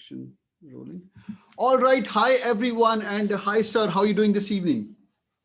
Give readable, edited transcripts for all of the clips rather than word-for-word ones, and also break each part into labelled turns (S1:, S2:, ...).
S1: Action rolling. All right. Hi, everyone. And hi, sir. How are you doing this evening?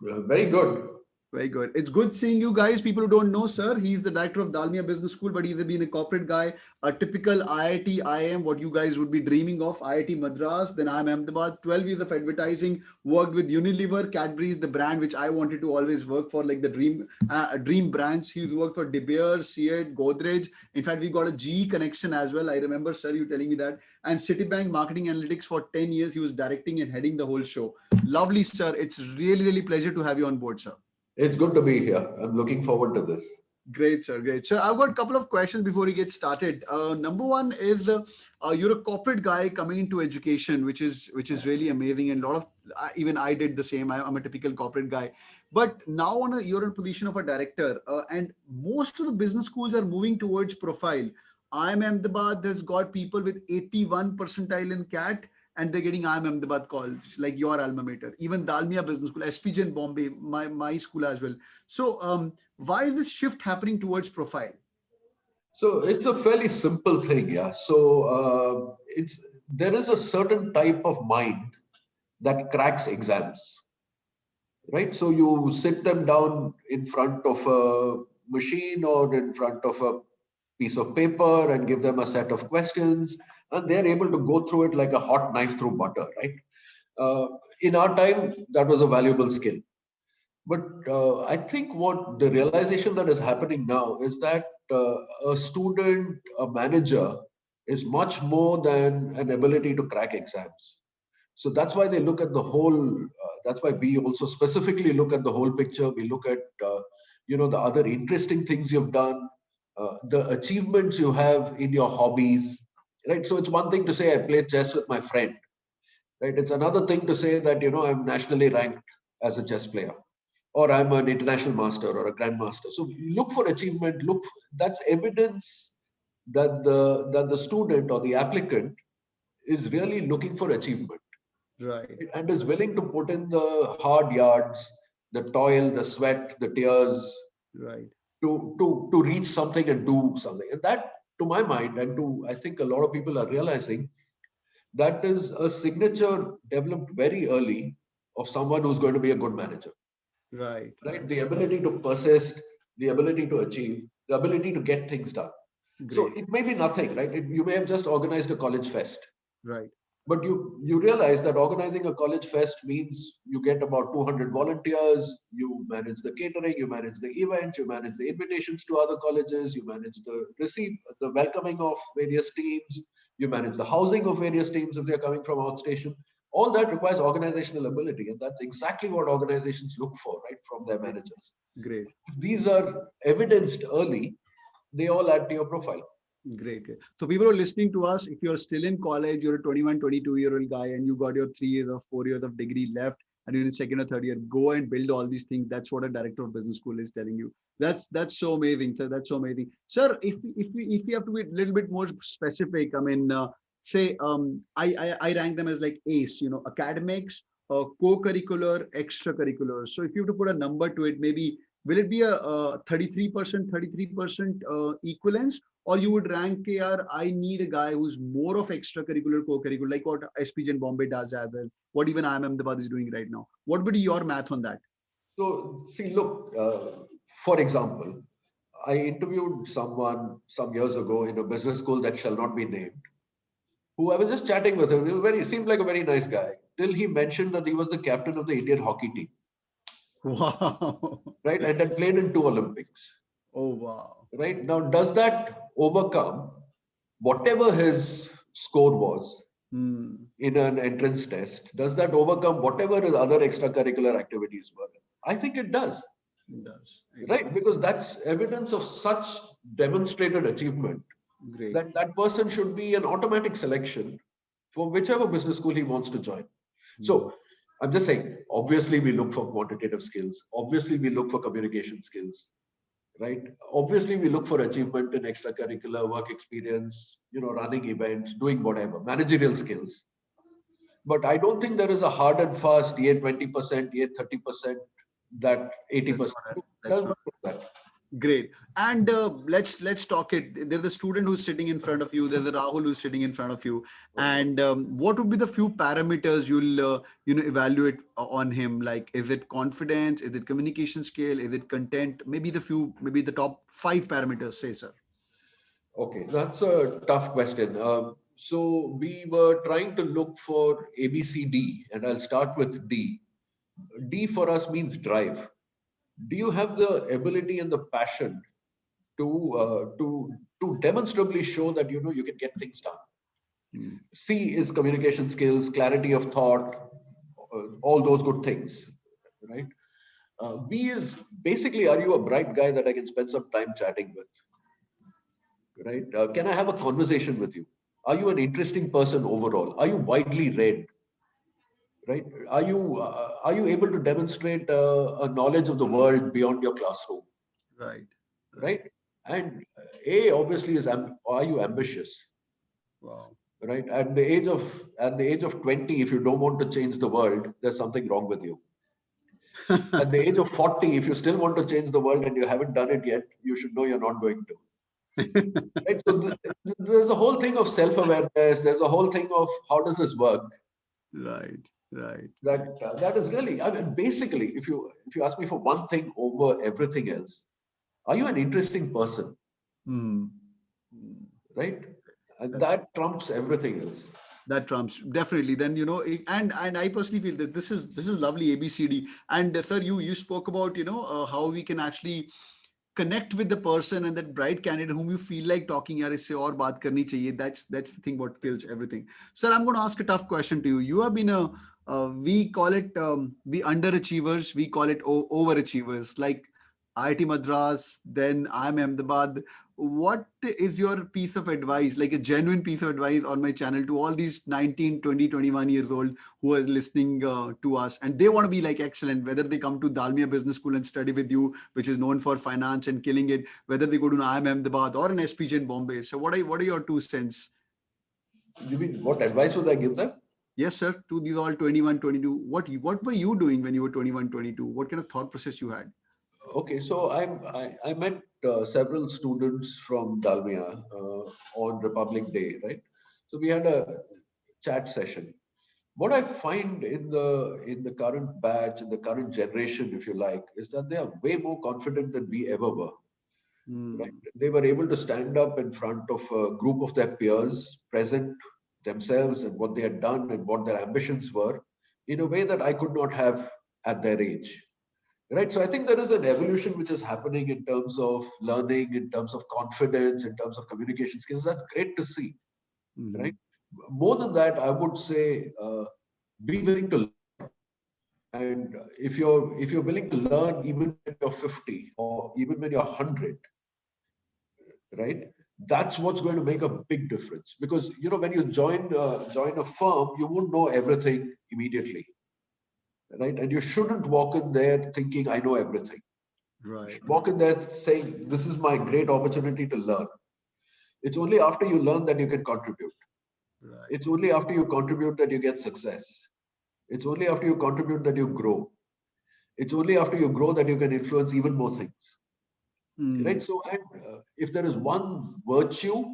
S2: Very good.
S1: Very good. It's good seeing you guys. People who don't know, sir, he's the director of Dalmia Business School, but he's been a corporate guy, a typical IIT, IIM, what you guys would be dreaming of, IIT Madras, then IIM Ahmedabad, 12 years of advertising, worked with Unilever, Cadbury's, the brand which I wanted to always work for, like the dream brands. He's worked for De Beers, Seat, Godrej. In fact, we got a GE connection as well. I remember, sir, you telling me that. And Citibank Marketing Analytics for 10 years. He was directing and heading the whole show. Lovely, sir. It's really, really pleasure to have you on board, sir.
S2: It's good to be here. I'm looking forward to this.
S1: Great, sir. Great. So I've got a couple of questions before we get started. Number one is you're a corporate guy coming into education, which is really amazing. And a lot of, even I did the same. I'm a typical corporate guy. But now you're in a position of a director, and most of the business schools are moving towards profile. IIM Ahmedabad has got people with 81 percentile in CAT, and they're getting IIM Ahmedabad calls, like your alma mater, even Dalmia Business School, SPJain Bombay, my school as well. So why is this shift happening towards profile?
S2: So it's a fairly simple thing, yeah. So there is a certain type of mind that cracks exams, right? So you sit them down in front of a machine or in front of a piece of paper and give them a set of questions, and they're able to go through it like a hot knife through butter, right? In our time, that was a valuable skill. But I think what the realization that is happening now is that a student, a manager, is much more than an ability to crack exams. So that's why they look at the whole. That's why we also specifically look at the whole picture. We look at the other interesting things you've done, the achievements you have in your hobbies, right? So it's one thing to say I played chess with my friend, right? It's another thing to say that I'm nationally ranked as a chess player, or I'm an international master or a grandmaster. So look for achievement. That's evidence that the student or the applicant is really looking for achievement,
S1: right?
S2: And is willing to put in the hard yards, the toil, the sweat, the tears,
S1: right,
S2: to reach something and do something. And that, to my mind, and to I think a lot of people are realizing, that is a signature developed very early of someone who's going to be a good manager.
S1: right.
S2: The ability to persist, the ability to achieve, the ability to get things done.
S1: Great.
S2: So it may be nothing, right? You may have just organized a college fest,
S1: right?
S2: But you realize that organizing a college fest means you get about 200 volunteers, you manage the catering, you manage the events, you manage the invitations to other colleges, you manage the welcoming of various teams, you manage the housing of various teams if they're coming from outstation. All that requires organizational ability, and that's exactly what organizations look for, right, from their managers.
S1: Great.
S2: If these are evidenced early, they all add to your profile.
S1: Great. So people who are listening to us, if you're still in college, you're a 21, 22-year-old guy and you got your 3 years or 4 years of degree left and you're in second or third year, go and build all these things. That's what a director of business school is telling you. That's so amazing, sir. That's so amazing. Sir, if we have to be a little bit more specific, I mean, say I rank them as like ACE, academics, co-curricular, extracurricular. So if you have to put a number to it, maybe will it be a 33% equivalence? Or you would rank I need a guy who's more of extracurricular, co-curricular, like what SPJain Bombay does as well, what even IIM Ahmedabad is doing right now. What would be your math on that?
S2: So, see, look, for example, I interviewed someone some years ago in a business school that shall not be named, who I was just chatting with him. He seemed like a very nice guy, till he mentioned that he was the captain of the Indian hockey team.
S1: Wow.
S2: Right? And had played in 2 Olympics.
S1: Oh, wow.
S2: Right? Now, does that overcome whatever his score was in an entrance test? Does that overcome whatever his other extracurricular activities were? I think it does.
S1: It does.
S2: Right? Because that's evidence of such demonstrated achievement.
S1: Great.
S2: That person should be an automatic selection for whichever business school he wants to join. So I'm just saying, obviously we look for quantitative skills. Obviously we look for communication skills, right? Obviously we look for achievement in extracurricular work experience, running events, doing whatever, managerial skills. But I don't think there is a hard and fast, yet 20%, yet 30%, that 80%.
S1: That's not. Great. And let's talk it. There's a student who's sitting in front of you. There's a Rahul who's sitting in front of you.
S2: Okay.
S1: And what would be the few parameters you'll evaluate on him? Like, is it confidence? Is it communication skill? Is it content? Maybe the top 5 parameters. Say, sir.
S2: Okay, that's a tough question. So we were trying to look for ABCD, and I'll start with D. D for us means drive. Do you have the ability and the passion to demonstrably show that you can get things done?
S1: Hmm.
S2: C is communication skills, clarity of thought, all those good things, right? B is basically, are you a bright guy that I can spend some time chatting with, right? Can I have a conversation with you? Are you an interesting person overall? Are you widely read, right? Are you able to demonstrate a knowledge of the world beyond your classroom,
S1: Right. Right.
S2: right? And A obviously is, are you ambitious?
S1: Wow.
S2: Right, at the age of 20, if you don't want to change the world, there's something wrong with you. At the age of 40, if you still want to change the world and you haven't done it yet, you should know you're not going to. Right, so there's a whole thing of self-awareness. There's a whole thing of how does this work.
S1: Right. Right.
S2: That is really, I mean, basically, if you ask me for one thing over everything else, are you an interesting person,
S1: Hmm. Hmm.
S2: right? And that trumps everything else.
S1: That trumps definitely. Then and I personally feel that this is lovely ABCD. And sir, you spoke about how we can actually connect with the person and that bright candidate whom you feel like talking yaar isse aur baat karni chahiye. That's the thing what kills everything. Sir, I'm going to ask a tough question to you. You have been a we call it we underachievers, we call it overachievers, like IIT Madras, then IIM Ahmedabad. What is your piece of advice, like a genuine piece of advice on my channel to all these 19, 20, 21 years old who are listening to us and they want to be like excellent, whether they come to Dalmia Business School and study with you, which is known for finance and killing it, whether they go to an IIM Ahmedabad or an SPJain Bombay. So what are your 2 cents?
S2: You mean what advice would I give them?
S1: Yes, sir. To these all 21, 22. What were you doing when you were 21, 22? What kind of thought process you had?
S2: Okay, so I met several students from Dalmia on Republic Day, right? So we had a chat session. What I find in the current batch, in the current generation, if you like, is that they are way more confident than we ever were. Right?
S1: Hmm.
S2: They were able to stand up in front of a group of their peers, present themselves and what they had done and what their ambitions were in a way that I could not have at their age. Right. So I think there is an evolution which is happening in terms of learning, in terms of confidence, in terms of communication skills. That's great to see. Right.
S1: Mhm.
S2: More than that, I would say be willing to learn. And if you're willing to learn even when you're 50 or even when you're 100, right? That's what's going to make a big difference. Because when you join a firm, you won't know everything immediately, right? And you shouldn't walk in there thinking I know everything. You
S1: Right.
S2: should walk in there saying, this is my great opportunity to learn. It's only after you learn that you can contribute.
S1: Right.
S2: It's only after you contribute that you get success. It's only after you contribute that you grow. It's only after you grow that you can influence even more things.
S1: Hmm.
S2: Right? So, and if there is one virtue,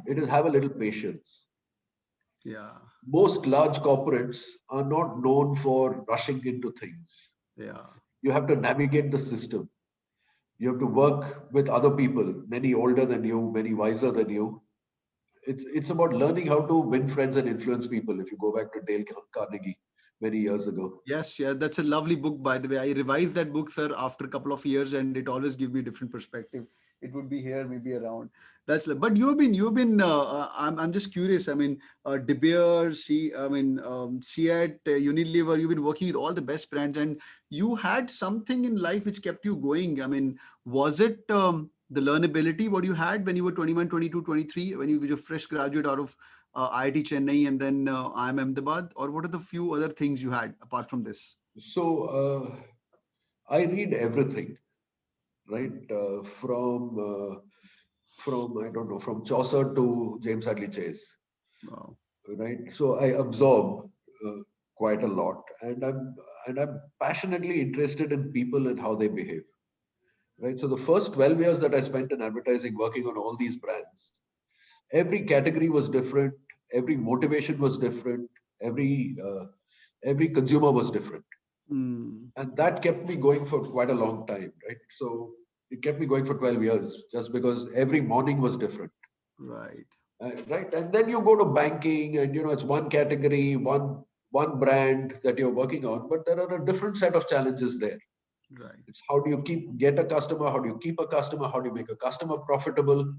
S2: it is have a little patience.
S1: Yeah.
S2: Most large corporates are not known for rushing into things.
S1: Yeah.
S2: You have to navigate the system. You have to work with other people, many older than you, many wiser than you. It's about learning how to win friends and influence people. If you go back to Dale Carnegie many years ago.
S1: Yes, yeah, that's a lovely book, by the way. I revised that book, sir, after a couple of years, and it always gives me a different perspective. It would be here, maybe around. But you've been. I'm just curious. I mean, De Beer, Seat, Unilever. You've been working with all the best brands, and you had something in life which kept you going. I mean, was it the learnability what you had when you were 21, 22, 23, when you were a fresh graduate out of IIT Chennai and then IIM Ahmedabad, or what are the few other things you had apart from this?
S2: So I read everything, right? From I don't know, from Chaucer to James Hadley Chase,
S1: Wow.
S2: right? So I absorb quite a lot, and I'm passionately interested in people and how they behave, right? So the first 12 years that I spent in advertising, working on all these brands, every category was different, every motivation was different, every consumer was different, and that kept me going for quite a long time, right? So it kept me going for 12 years just because every morning was different.
S1: Right.
S2: Right, and then you go to banking, and it's one category, one brand that you're working on, but there are a different set of challenges there.
S1: Right.
S2: It's how do you get a customer, how do you keep a customer, how do you make a customer profitable,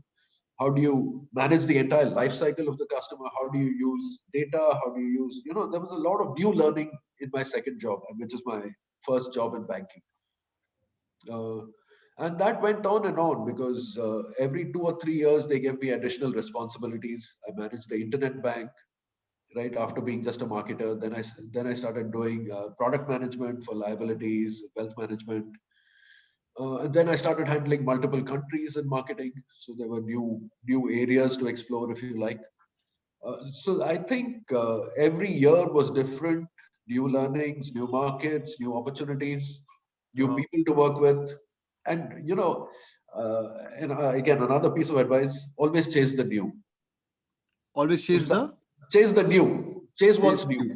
S2: how do you manage the entire life cycle of the customer, how do you use data, how do you use, there was a lot of new learning in my second job, which is my first job in banking. And that went on and on because every 2 or 3 years they gave me additional responsibilities. I managed the internet bank, right after being just a marketer. Then I started doing product management for liabilities, wealth management, and then I started handling multiple countries in marketing. So there were new areas to explore, if you like. So I think every year was different. New learnings, new markets, new opportunities, new
S1: Wow.
S2: people to work with, and again, another piece of advice: always chase the new.
S1: Always
S2: If
S1: chase
S2: so-
S1: the
S2: Chase the new, chase what's
S1: chase
S2: new.
S1: you.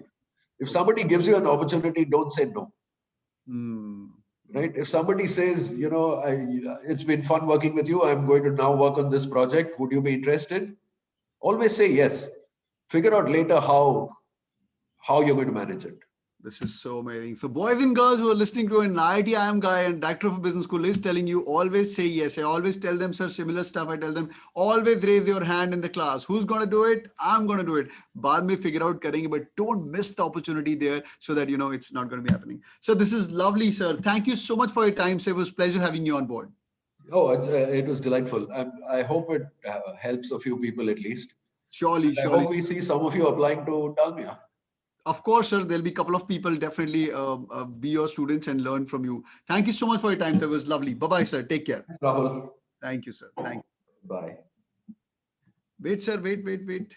S2: If
S1: Okay.
S2: somebody gives you an opportunity, don't say no.
S1: Mm.
S2: Right? If somebody says, it's been fun working with you, I'm going to now work on this project. Would you be interested? Always say yes. Figure out later how you're going to manage it.
S1: This is so amazing. So boys and girls who are listening to an IIT IIM guy and director of a business school is telling you always say yes. I always tell them, sir, similar stuff. I tell them always raise your hand in the class. Who's going to do it? I'm going to do it. Baad mein figure out karenge, but don't miss the opportunity there so that it's not going to be happening. So this is lovely, sir. Thank you so much for your time, sir. It was a pleasure having you on board.
S2: Oh, it was delightful. I hope it helps a few people at least.
S1: Surely,
S2: And I hope
S1: surely.
S2: we see some of you applying to Dalmia.
S1: Of course, sir. There'll be a couple of people definitely be your students and learn from you. Thank you so much for your time, sir. It was lovely. Bye-bye, sir. Take care.
S2: Thanks, Rahul.
S1: Thank you, sir. Thank you.
S2: Bye.
S1: Wait, sir. Wait, wait, wait.